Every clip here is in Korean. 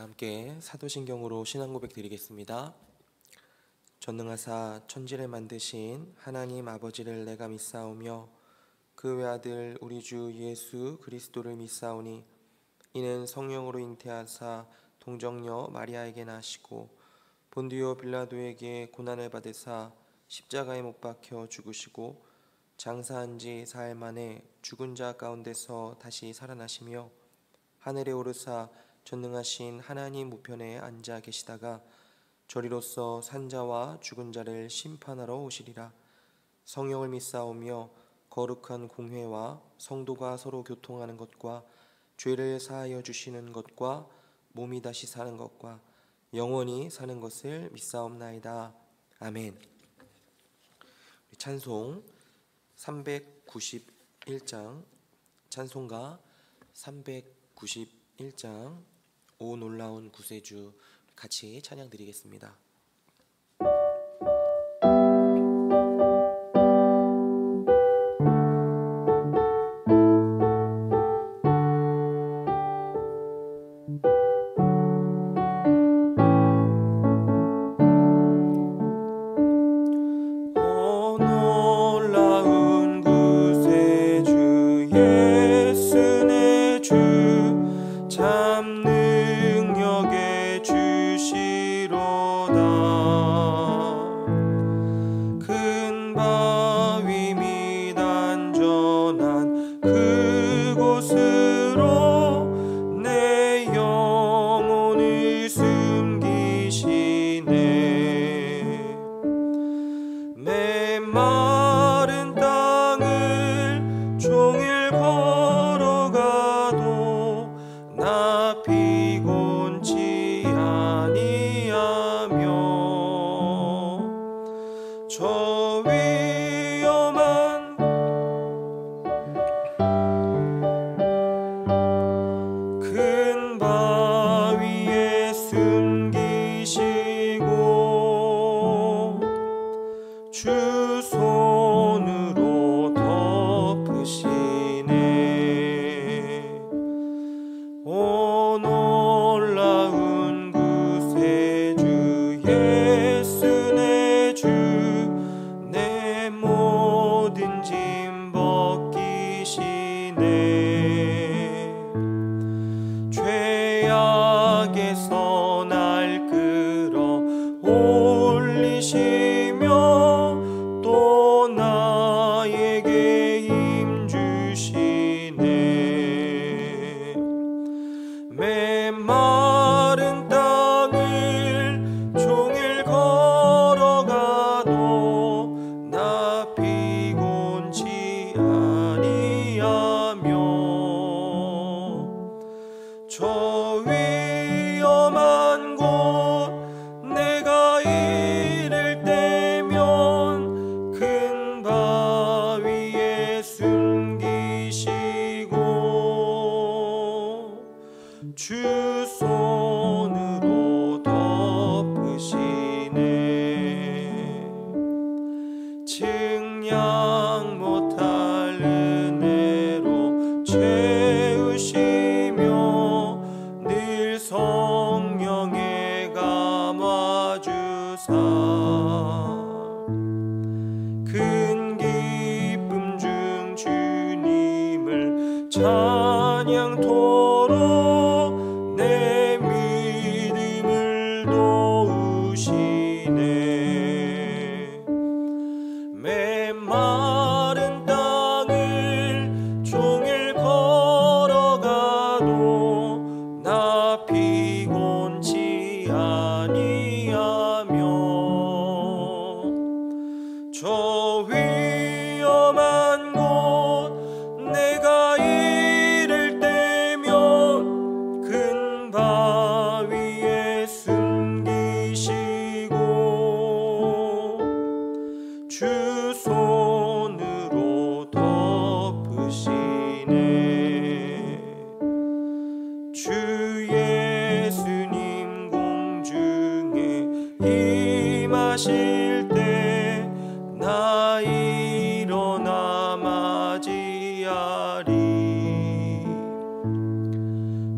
함께 사도신경으로 신앙고백 드리겠습니다. 전능하사 천지를 만드신 하나님 아버지를 내가 믿사오며 그 외아들 우리 주 예수 그리스도를 믿사오니 이는 성령으로 잉태하사 동정녀 마리아에게 나시고 본디오 빌라도에게 고난을 받으사 십자가에 못 박혀 죽으시고 장사한 지 사흘 만에 죽은 자 가운데서 다시 살아나시며 하늘에 오르사 전능하신 하나님 우편에 앉아 계시다가 저리로서 산자와 죽은 자를 심판하러 오시리라. 성령을 믿사오며 거룩한 공회와 성도가 서로 교통하는 것과 죄를 사하여 주시는 것과 몸이 다시 사는 것과 영원히 사는 것을 믿사옵나이다. 아멘. 찬송 391장 찬송가 391장 오 놀라운 구세주 같이 찬양 드리겠습니다.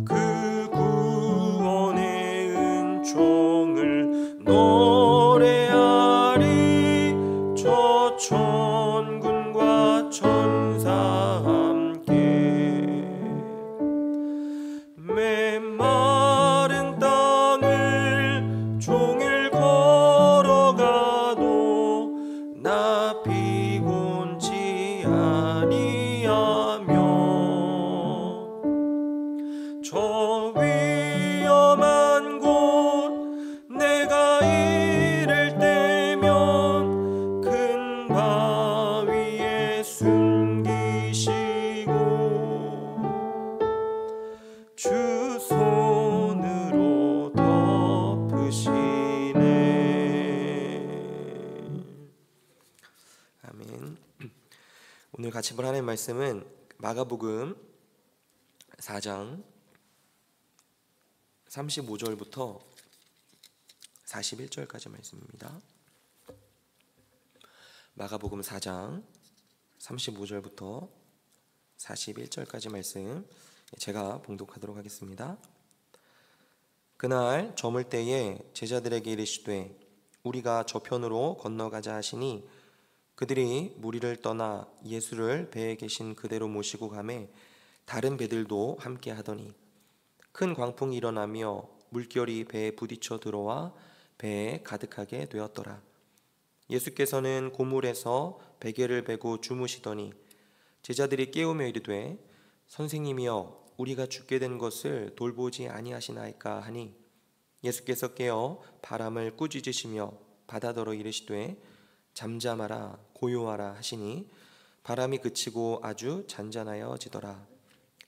그 구원의 오늘 같이 볼 하나님의 말씀은 마가복음 4장 35절부터 41절까지 말씀입니다. 마가복음 4장 35절부터 41절까지 말씀 제가 봉독하도록 하겠습니다. 그날 저물 때에 제자들에게 이르시되 우리가 저편으로 건너가자 하시니 그들이 무리를 떠나 예수를 배에 계신 그대로 모시고 가매 다른 배들도 함께 하더니 큰 광풍이 일어나며 물결이 배에 부딪혀 들어와 배에 가득하게 되었더라. 예수께서는 고물에서 베개를 베고 주무시더니 제자들이 깨우며 이르되 선생님이여 우리가 죽게 된 것을 돌보지 아니하시나이까 하니 예수께서 깨어 바람을 꾸짖으시며 바다더러 이르시되 잠잠하라 고요하라 하시니 바람이 그치고 아주 잔잔하여지더라.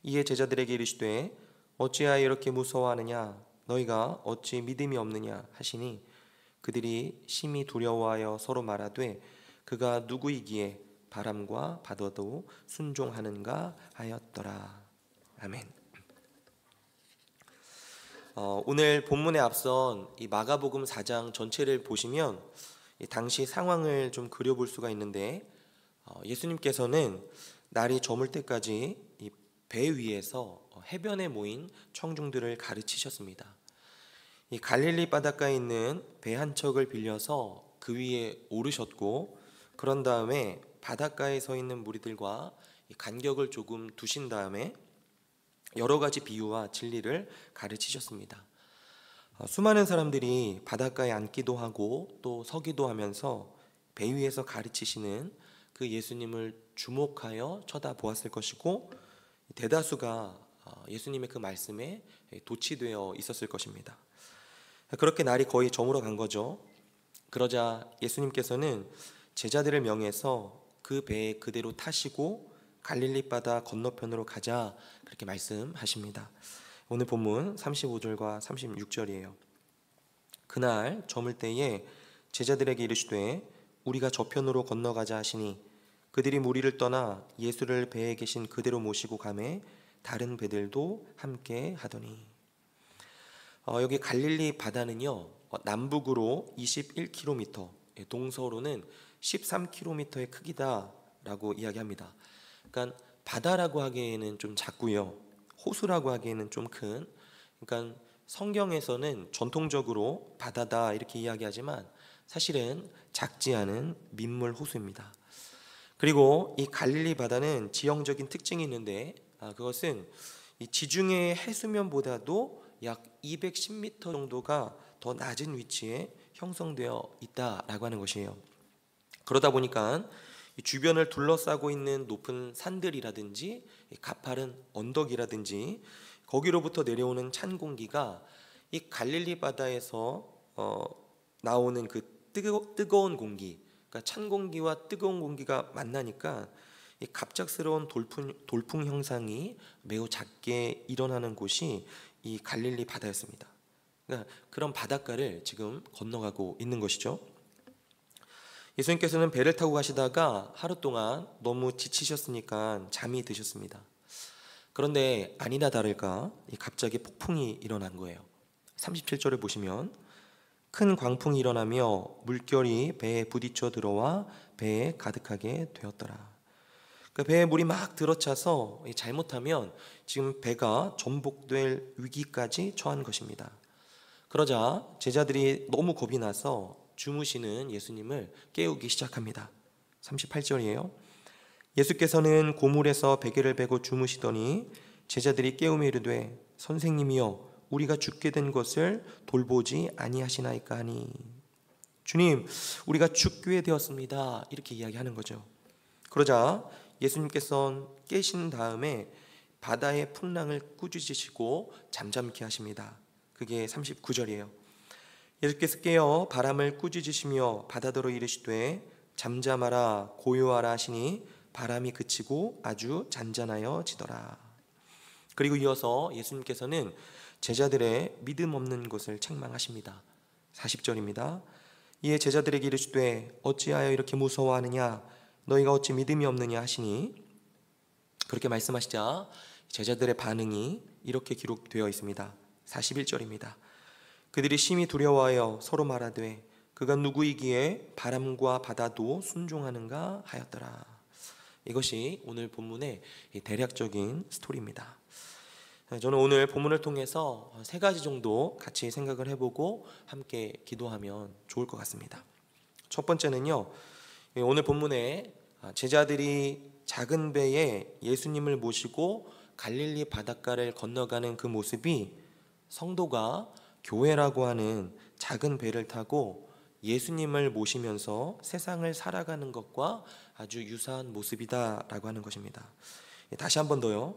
이에 제자들에게 이르시되 어찌하여 이렇게 무서워하느냐 너희가 어찌 믿음이 없느냐 하시니 그들이 심히 두려워하여 서로 말하되 그가 누구이기에 바람과 바다도 순종하는가 하였더라. 아멘. 오늘 본문에 앞선 이 마가복음 4장 전체를 보시면 당시 상황을 좀 그려볼 수가 있는데 예수님께서는 날이 저물 때까지 이 배 위에서 해변에 모인 청중들을 가르치셨습니다. 이 갈릴리 바닷가에 있는 배 한 척을 빌려서 그 위에 오르셨고 그런 다음에 바닷가에 서 있는 무리들과 간격을 조금 두신 다음에 여러 가지 비유와 진리를 가르치셨습니다. 수많은 사람들이 바닷가에 앉기도 하고 또 서기도 하면서 배 위에서 가르치시는 그 예수님을 주목하여 쳐다보았을 것이고 대다수가 예수님의 그 말씀에 도취되어 있었을 것입니다. 그렇게 날이 거의 저물어 간 거죠. 그러자 예수님께서는 제자들을 명해서 그 배에 그대로 타시고 갈릴리 바다 건너편으로 가자 그렇게 말씀하십니다. 오늘 본문 35절과 36절이에요. 그날 저물 때에 제자들에게 이르시되 우리가 저편으로 건너가자 하시니 그들이 무리를 떠나 예수를 배에 계신 그대로 모시고 가매 다른 배들도 함께 하더니 여기 갈릴리 바다는요 남북으로 21km 동서로는 13km의 크기다라고 이야기합니다. 그러니까 바다라고 하기에는 좀 작고요 호수라고 하기에는 좀 큰, 그러니까 성경에서는 전통적으로 바다다 이렇게 이야기하지만 사실은 작지 않은 민물 호수입니다. 그리고 이 갈릴리 바다는 지형적인 특징이 있는데 그것은 이 지중해 해수면보다도 약 210m 정도가 더 낮은 위치에 형성되어 있다라고 하는 것이에요. 그러다 보니까 이 주변을 둘러싸고 있는 높은 산들이라든지 가파른 언덕이라든지 거기로부터 내려오는 찬 공기가 이 갈릴리 바다에서 나오는 그 뜨거운 공기, 그러니까 찬 공기와 뜨거운 공기가 만나니까 이 갑작스러운 돌풍 형상이 매우 작게 일어나는 곳이 이 갈릴리 바다였습니다. 그러니까 그런 바닷가를 지금 건너가고 있는 것이죠. 예수님께서는 배를 타고 가시다가 하루 동안 너무 지치셨으니까 잠이 드셨습니다. 그런데 아니나 다를까 갑자기 폭풍이 일어난 거예요. 37절을 보시면 큰 광풍이 일어나며 물결이 배에 부딪혀 들어와 배에 가득하게 되었더라. 그 배에 물이 막 들어차서 잘못하면 지금 배가 전복될 위기까지 처한 것입니다. 그러자 제자들이 너무 겁이 나서 주무시는 예수님을 깨우기 시작합니다. 38절이에요. 예수께서는 고물에서 베개를 베고 주무시더니 제자들이 깨우며 이르되 선생님이여 우리가 죽게 된 것을 돌보지 아니하시나이까 하니 주님 우리가 죽게 되었습니다 이렇게 이야기하는 거죠. 그러자 예수님께서는 깨신 다음에 바다의 풍랑을 꾸짖으시고 잠잠케 하십니다. 그게 39절이에요. 예수께서 깨어 바람을 꾸짖으시며 바다더러 이르시되 잠잠하라 고요하라 하시니 바람이 그치고 아주 잔잔하여지더라. 그리고 이어서 예수님께서는 제자들의 믿음 없는 것을 책망하십니다. 40절입니다. 이에 제자들에게 이르시되 어찌하여 이렇게 무서워하느냐 너희가 어찌 믿음이 없느냐 하시니, 그렇게 말씀하시자 제자들의 반응이 이렇게 기록되어 있습니다. 41절입니다. 그들이 심히 두려워하여 서로 말하되 그가 누구이기에 바람과 바다도 순종하는가 하였더라. 이것이 오늘 본문의 대략적인 스토리입니다. 저는 오늘 본문을 통해서 세 가지 정도 같이 생각을 해보고 함께 기도하면 좋을 것 같습니다. 첫 번째는요, 오늘 본문에 제자들이 작은 배에 예수님을 모시고 갈릴리 바닷가를 건너가는 그 모습이 성도가 교회라고 하는 작은 배를 타고 예수님을 모시면서 세상을 살아가는 것과 아주 유사한 모습이다라고 하는 것입니다. 다시 한 번 더요.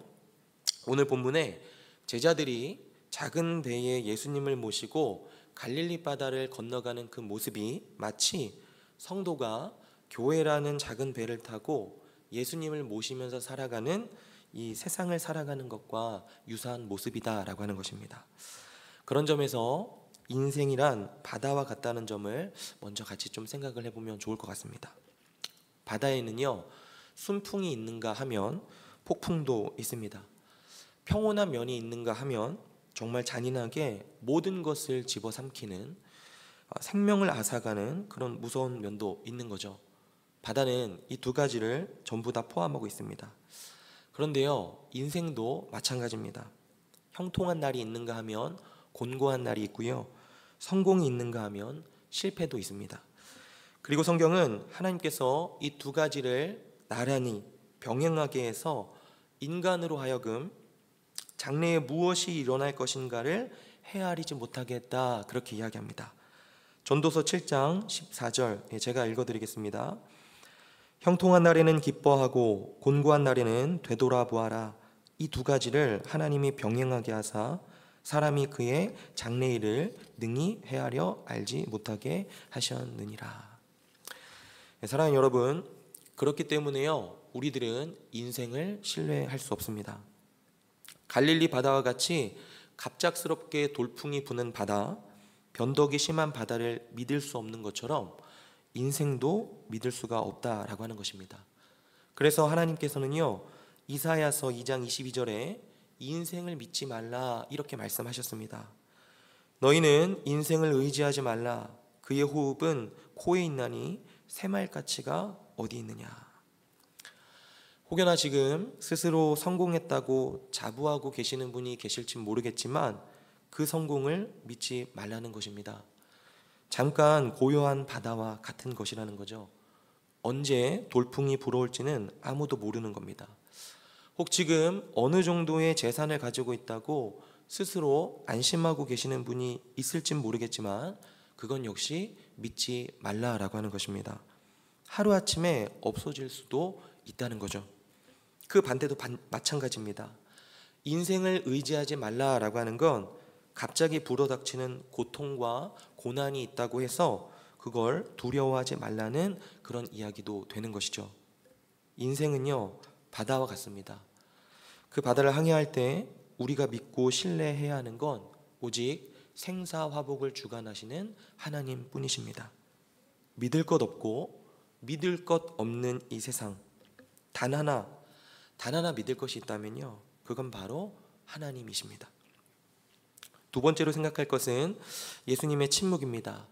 오늘 본문에 제자들이 작은 배에 예수님을 모시고 갈릴리 바다를 건너가는 그 모습이 마치 성도가 교회라는 작은 배를 타고 예수님을 모시면서 살아가는 이 세상을 살아가는 것과 유사한 모습이다라고 하는 것입니다. 그런 점에서 인생이란 바다와 같다는 점을 먼저 같이 좀 생각을 해보면 좋을 것 같습니다. 바다에는요, 순풍이 있는가 하면 폭풍도 있습니다. 평온한 면이 있는가 하면 정말 잔인하게 모든 것을 집어삼키는, 생명을 앗아가는 그런 무서운 면도 있는 거죠. 바다는 이 두 가지를 전부 다 포함하고 있습니다. 그런데요, 인생도 마찬가지입니다. 형통한 날이 있는가 하면 곤고한 날이 있고요, 성공이 있는가 하면 실패도 있습니다. 그리고 성경은 하나님께서 이 두 가지를 나란히 병행하게 해서 인간으로 하여금 장래에 무엇이 일어날 것인가를 헤아리지 못하게 했다, 그렇게 이야기합니다. 전도서 7장 14절 제가 읽어드리겠습니다. 형통한 날에는 기뻐하고 곤고한 날에는 되돌아보아라. 이 두 가지를 하나님이 병행하게 하사 사람이 그의 장래일을 능히 헤아려 알지 못하게 하셨느니라. 사랑하는 여러분, 그렇기 때문에요, 우리들은 인생을 신뢰할 수 없습니다. 갈릴리 바다와 같이 갑작스럽게 돌풍이 부는 바다, 변덕이 심한 바다를 믿을 수 없는 것처럼 인생도 믿을 수가 없다라고 하는 것입니다. 그래서 하나님께서는요, 이사야서 2장 22절에 인생을 믿지 말라, 이렇게 말씀하셨습니다. 너희는 인생을 의지하지 말라. 그의 호흡은 코에 있나니 새말 가치가 어디 있느냐. 혹여나 지금 스스로 성공했다고 자부하고 계시는 분이 계실지 모르겠지만 그 성공을 믿지 말라는 것입니다. 잠깐 고요한 바다와 같은 것이라는 거죠. 언제 돌풍이 불어올지는 아무도 모르는 겁니다. 혹 지금 어느 정도의 재산을 가지고 있다고 스스로 안심하고 계시는 분이 있을진 모르겠지만 그건 역시 믿지 말라라고 하는 것입니다. 하루아침에 없어질 수도 있다는 거죠. 그 반대도 마찬가지입니다. 인생을 의지하지 말라라고 하는 건 갑자기 불어닥치는 고통과 고난이 있다고 해서 그걸 두려워하지 말라는 그런 이야기도 되는 것이죠. 인생은요, 바다와 같습니다. 그 바다를 항해할 때 우리가 믿고 신뢰해야 하는 건 오직 생사화복을 주관하시는 하나님 뿐이십니다. 믿을 것 없고 믿을 것 없는 이 세상, 단 하나 믿을 것이 있다면요, 그건 바로 하나님이십니다. 두 번째로 생각할 것은 예수님의 침묵입니다.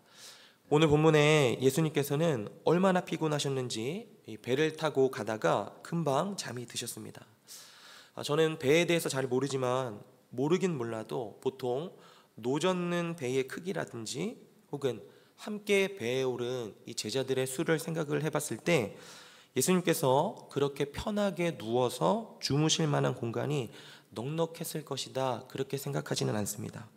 오늘 본문에 예수님께서는 얼마나 피곤하셨는지 배를 타고 가다가 금방 잠이 드셨습니다. 저는 배에 대해서 잘 모르지만 모르긴 몰라도 보통 노젓는 배의 크기라든지 혹은 함께 배에 오른 이 제자들의 수를 생각을 해봤을 때 예수님께서 그렇게 편하게 누워서 주무실 만한 공간이 넉넉했을 것이다, 그렇게 생각하지는 않습니다.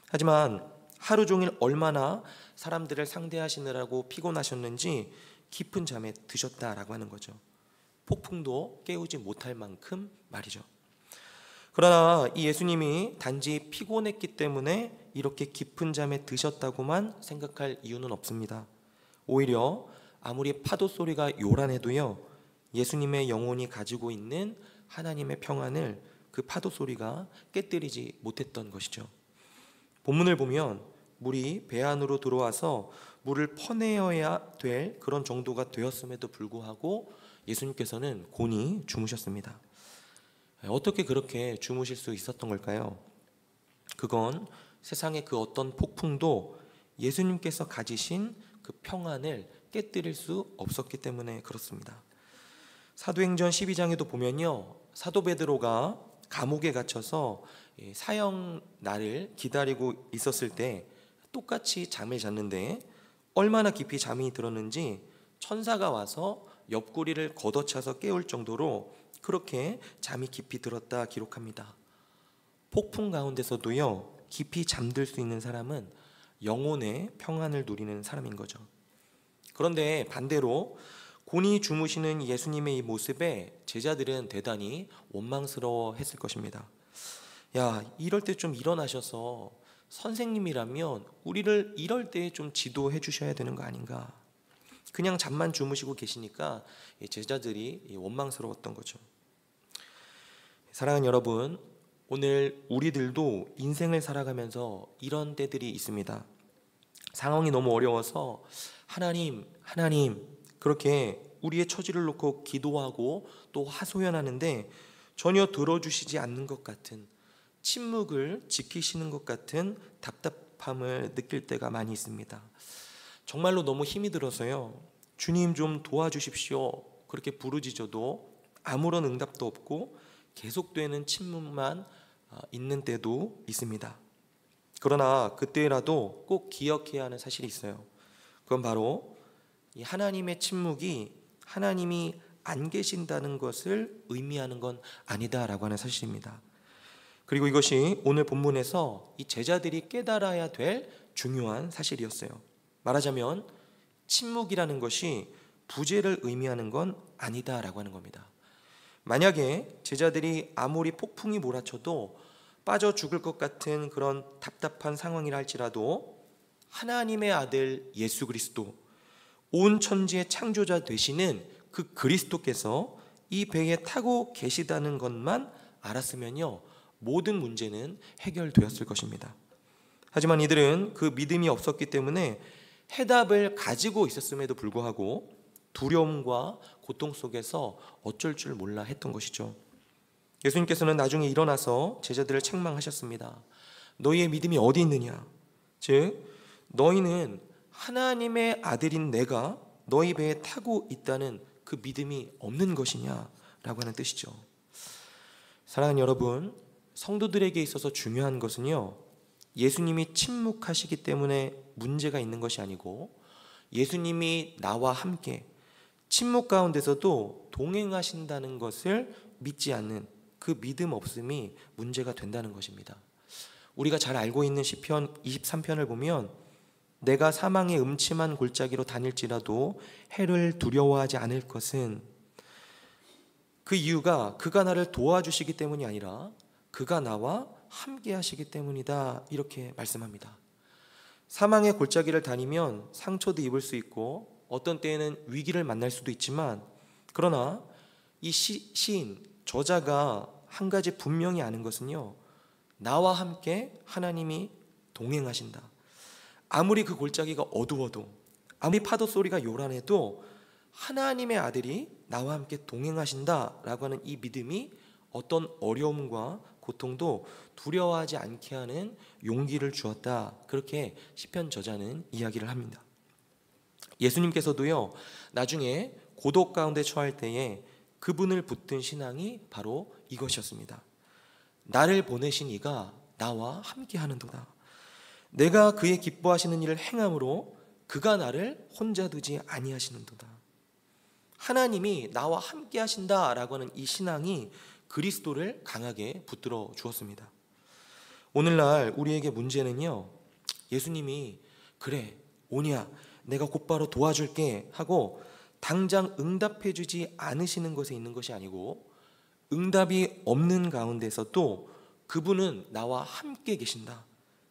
하지만 하루 종일 얼마나 사람들을 상대하시느라고 피곤하셨는지 깊은 잠에 드셨다라고 하는 거죠. 폭풍도 깨우지 못할 만큼 말이죠. 그러나 이 예수님이 단지 피곤했기 때문에 이렇게 깊은 잠에 드셨다고만 생각할 이유는 없습니다. 오히려 아무리 파도 소리가 요란해도요, 예수님의 영혼이 가지고 있는 하나님의 평안을 그 파도 소리가 깨뜨리지 못했던 것이죠. 본문을 보면 물이 배 안으로 들어와서 물을 퍼내어야 될 그런 정도가 되었음에도 불구하고 예수님께서는 곤히 주무셨습니다. 어떻게 그렇게 주무실 수 있었던 걸까요? 그건 세상의 그 어떤 폭풍도 예수님께서 가지신 그 평안을 깨뜨릴 수 없었기 때문에 그렇습니다. 사도행전 12장에도 보면요, 사도 베드로가 감옥에 갇혀서 사형 날을 기다리고 있었을 때 똑같이 잠을 잤는데 얼마나 깊이 잠이 들었는지 천사가 와서 옆구리를 걷어차서 깨울 정도로 그렇게 잠이 깊이 들었다 기록합니다. 폭풍 가운데서도요, 깊이 잠들 수 있는 사람은 영혼의 평안을 누리는 사람인 거죠. 그런데 반대로 곤히 주무시는 예수님의 이 모습에 제자들은 대단히 원망스러워했을 것입니다. 야, 이럴 때 좀 일어나셔서 선생님이라면 우리를 이럴 때 좀 지도해 주셔야 되는 거 아닌가? 그냥 잠만 주무시고 계시니까 제자들이 원망스러웠던 거죠. 사랑하는 여러분, 오늘 우리들도 인생을 살아가면서 이런 때들이 있습니다. 상황이 너무 어려워서 하나님 그렇게 우리의 처지를 놓고 기도하고 또 하소연하는데 전혀 들어주시지 않는 것 같은, 침묵을 지키시는 것 같은 답답함을 느낄 때가 많이 있습니다. 정말로 너무 힘이 들어서요, 주님 좀 도와주십시오 그렇게 부르짖어도 아무런 응답도 없고 계속되는 침묵만 있는 때도 있습니다. 그러나 그때라도 꼭 기억해야 하는 사실이 있어요. 그건 바로 이 하나님의 침묵이 하나님이 안 계신다는 것을 의미하는 건 아니다라고 하는 사실입니다. 그리고 이것이 오늘 본문에서 이 제자들이 깨달아야 될 중요한 사실이었어요. 말하자면 침묵이라는 것이 부재를 의미하는 건 아니다라고 하는 겁니다. 만약에 제자들이 아무리 폭풍이 몰아쳐도 빠져 죽을 것 같은 그런 답답한 상황이라 할지라도 하나님의 아들 예수 그리스도, 온 천지의 창조자 되시는 그 그리스도께서 이 배에 타고 계시다는 것만 알았으면요, 모든 문제는 해결되었을 것입니다. 하지만 이들은 그 믿음이 없었기 때문에 해답을 가지고 있었음에도 불구하고 두려움과 고통 속에서 어쩔 줄 몰라 했던 것이죠. 예수님께서는 나중에 일어나서 제자들을 책망하셨습니다. 너희의 믿음이 어디 있느냐? 즉 너희는 하나님의 아들인 내가 너희 배에 타고 있다는 그 믿음이 없는 것이냐라고 하는 뜻이죠. 사랑하는 여러분, 성도들에게 있어서 중요한 것은요, 예수님이 침묵하시기 때문에 문제가 있는 것이 아니고 예수님이 나와 함께 침묵 가운데서도 동행하신다는 것을 믿지 않는 그 믿음 없음이 문제가 된다는 것입니다. 우리가 잘 알고 있는 시편 23편을 보면 내가 사망의 음침한 골짜기로 다닐지라도 해를 두려워하지 않을 것은, 그 이유가 그가 나를 도와주시기 때문이 아니라 그가 나와 함께 하시기 때문이다, 이렇게 말씀합니다. 사망의 골짜기를 다니면 상처도 입을 수 있고 어떤 때에는 위기를 만날 수도 있지만, 그러나 이 시인 저자가 한 가지 분명히 아는 것은요, 나와 함께 하나님이 동행하신다. 아무리 그 골짜기가 어두워도, 아무리 파도 소리가 요란해도 하나님의 아들이 나와 함께 동행하신다라고 하는 이 믿음이 어떤 어려움과 고통도 두려워하지 않게 하는 용기를 주었다, 그렇게 시편 저자는 이야기를 합니다. 예수님께서도요, 나중에 고독 가운데 처할 때에 그분을 붙든 신앙이 바로 이것이었습니다. 나를 보내신 이가 나와 함께 하는도다. 내가 그의 기뻐하시는 일을 행함으로 그가 나를 혼자 두지 아니하시는도다. 하나님이 나와 함께 하신다라고 하는 이 신앙이 그리스도를 강하게 붙들어 주었습니다. 오늘날 우리에게 문제는요, 예수님이 그래 오냐 내가 곧바로 도와줄게 하고 당장 응답해 주지 않으시는 것에 있는 것이 아니고, 응답이 없는 가운데서도 그분은 나와 함께 계신다,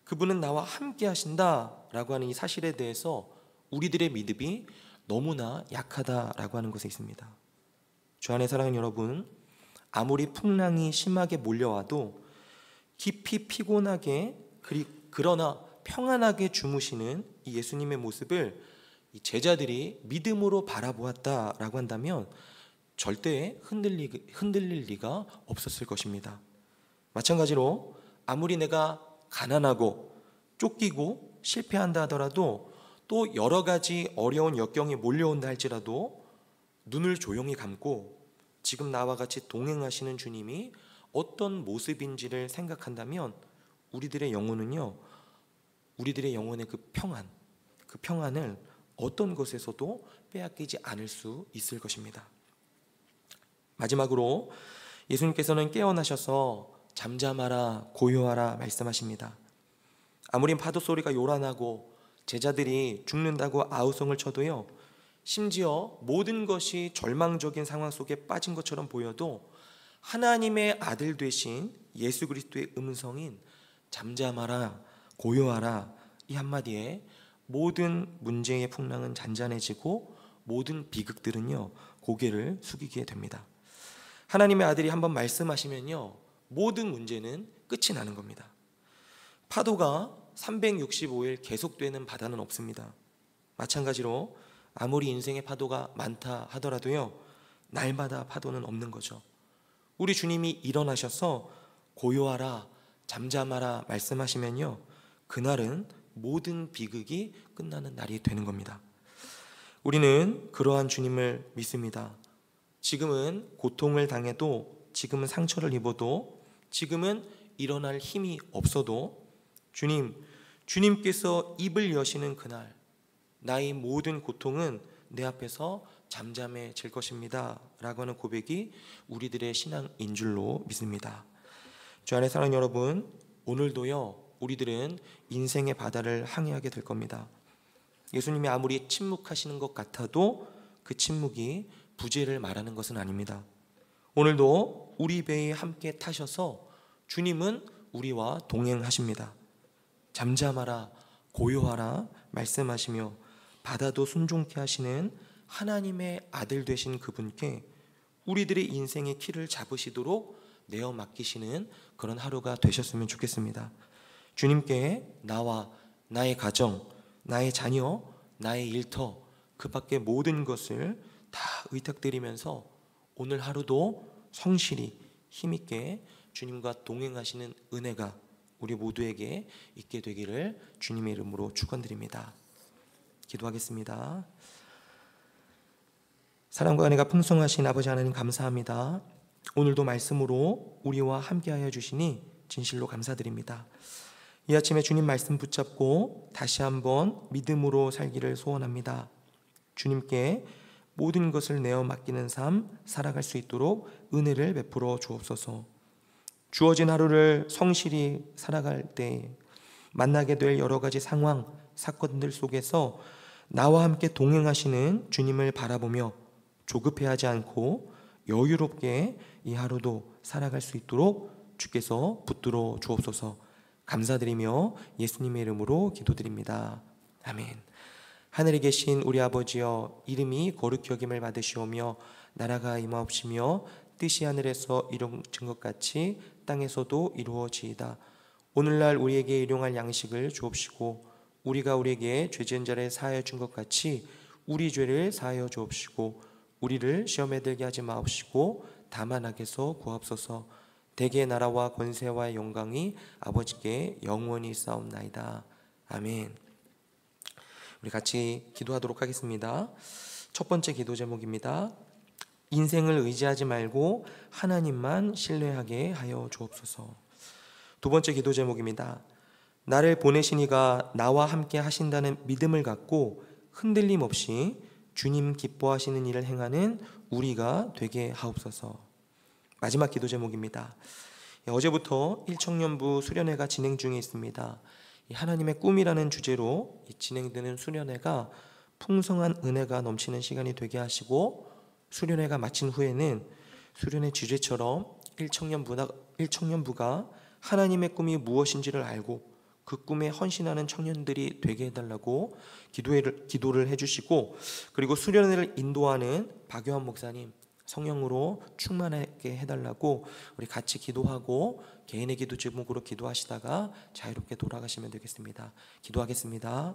그분은 나와 함께 하신다라고 하는 이 사실에 대해서 우리들의 믿음이 너무나 약하다라고 하는 것에 있습니다. 주 안에 사랑하는 여러분, 아무리 풍랑이 심하게 몰려와도 깊이 피곤하게 그러나 평안하게 주무시는 이 예수님의 모습을 이 제자들이 믿음으로 바라보았다라고 한다면 절대 흔들릴 리가 없었을 것입니다. 마찬가지로 아무리 내가 가난하고 쫓기고 실패한다 하더라도 또 여러 가지 어려운 역경이 몰려온다 할지라도 눈을 조용히 감고 지금 나와 같이 동행하시는 주님이 어떤 모습인지를 생각한다면 우리들의 영혼은요, 우리들의 영혼의 그 평안을 어떤 것에서도 빼앗기지 않을 수 있을 것입니다. 마지막으로 예수님께서는 깨어나셔서 잠잠하라 고요하라 말씀하십니다. 아무리 파도 소리가 요란하고 제자들이 죽는다고 아우성을 쳐도요, 심지어 모든 것이 절망적인 상황 속에 빠진 것처럼 보여도 하나님의 아들 되신 예수 그리스도의 음성인 잠잠하라 고요하라 이 한마디에 모든 문제의 풍랑은 잔잔해지고 모든 비극들은요 고개를 숙이게 됩니다. 하나님의 아들이 한번 말씀하시면요 모든 문제는 끝이 나는 겁니다. 파도가 365일 계속되는 바다는 없습니다. 마찬가지로 아무리 인생의 파도가 많다 하더라도요 날마다 파도는 없는 거죠. 우리 주님이 일어나셔서 고요하라 잠잠하라 말씀하시면요 그날은 모든 비극이 끝나는 날이 되는 겁니다. 우리는 그러한 주님을 믿습니다. 지금은 고통을 당해도, 지금은 상처를 입어도, 지금은 일어날 힘이 없어도 주님께서 입을 여시는 그날 나의 모든 고통은 내 앞에서 잠잠해질 것입니다 라고 하는 고백이 우리들의 신앙인 줄로 믿습니다. 주 안에 사랑하는 여러분, 오늘도요 우리들은 인생의 바다를 항해하게 될 겁니다. 예수님이 아무리 침묵하시는 것 같아도 그 침묵이 부재를 말하는 것은 아닙니다. 오늘도 우리 배에 함께 타셔서 주님은 우리와 동행하십니다. 잠잠하라 고요하라 말씀하시며 바다도 순종케 하시는 하나님의 아들 되신 그분께 우리들의 인생의 키를 잡으시도록 내어 맡기시는 그런 하루가 되셨으면 좋겠습니다. 주님께 나와 나의 가정, 나의 자녀, 나의 일터, 그 밖의 모든 것을 다 의탁드리면서 오늘 하루도 성실히 힘있게 주님과 동행하시는 은혜가 우리 모두에게 있게 되기를 주님의 이름으로 축원드립니다. 기도하겠습니다. 사랑과 은혜가 풍성하신 아버지 하나님 감사합니다. 오늘도 말씀으로 우리와 함께하여 주시니 진실로 감사드립니다. 이 아침에 주님 말씀 붙잡고 다시 한번 믿음으로 살기를 소원합니다. 주님께 모든 것을 내어 맡기는 삶 살아갈 수 있도록 은혜를 베풀어 주옵소서. 주어진 하루를 성실히 살아갈 때 만나게 될 여러 가지 상황, 사건들 속에서 나와 함께 동행하시는 주님을 바라보며 조급해하지 않고 여유롭게 이 하루도 살아갈 수 있도록 주께서 붙들어 주옵소서. 감사드리며 예수님의 이름으로 기도드립니다. 아멘. 하늘에 계신 우리 아버지여, 이름이 거룩히 여김을 받으시오며 나라가 임하옵시며 뜻이 하늘에서 이루어진 것 같이 땅에서도 이루어지이다. 오늘날 우리에게 일용할 양식을 주옵시고 우리가 우리에게 죄 지은 자를 사하여 준 것 같이 우리 죄를 사하여 주옵시고 우리를 시험에 들게 하지 마옵시고 다만 악에서 구하옵소서. 대개의 나라와 권세와 영광이 아버지께 영원히 있사옵나이다. 아멘. 우리 같이 기도하도록 하겠습니다. 첫 번째 기도 제목입니다. 인생을 의지하지 말고 하나님만 신뢰하게 하여 주옵소서. 두 번째 기도 제목입니다. 나를 보내신 이가 나와 함께 하신다는 믿음을 갖고 흔들림 없이 주님 기뻐하시는 일을 행하는 우리가 되게 하옵소서. 마지막 기도 제목입니다. 어제부터 1청년부 수련회가 진행 중에 있습니다. 하나님의 꿈이라는 주제로 진행되는 수련회가 풍성한 은혜가 넘치는 시간이 되게 하시고, 수련회가 마친 후에는 수련회 주제처럼 1청년부가 하나님의 꿈이 무엇인지를 알고 그 꿈에 헌신하는 청년들이 되게 해달라고 기도를 해주시고, 그리고 수련회를 인도하는 박요한 목사님, 성령으로 충만하게 해달라고 우리 같이 기도하고 개인의 기도 제목으로 기도하시다가 자유롭게 돌아가시면 되겠습니다. 기도하겠습니다.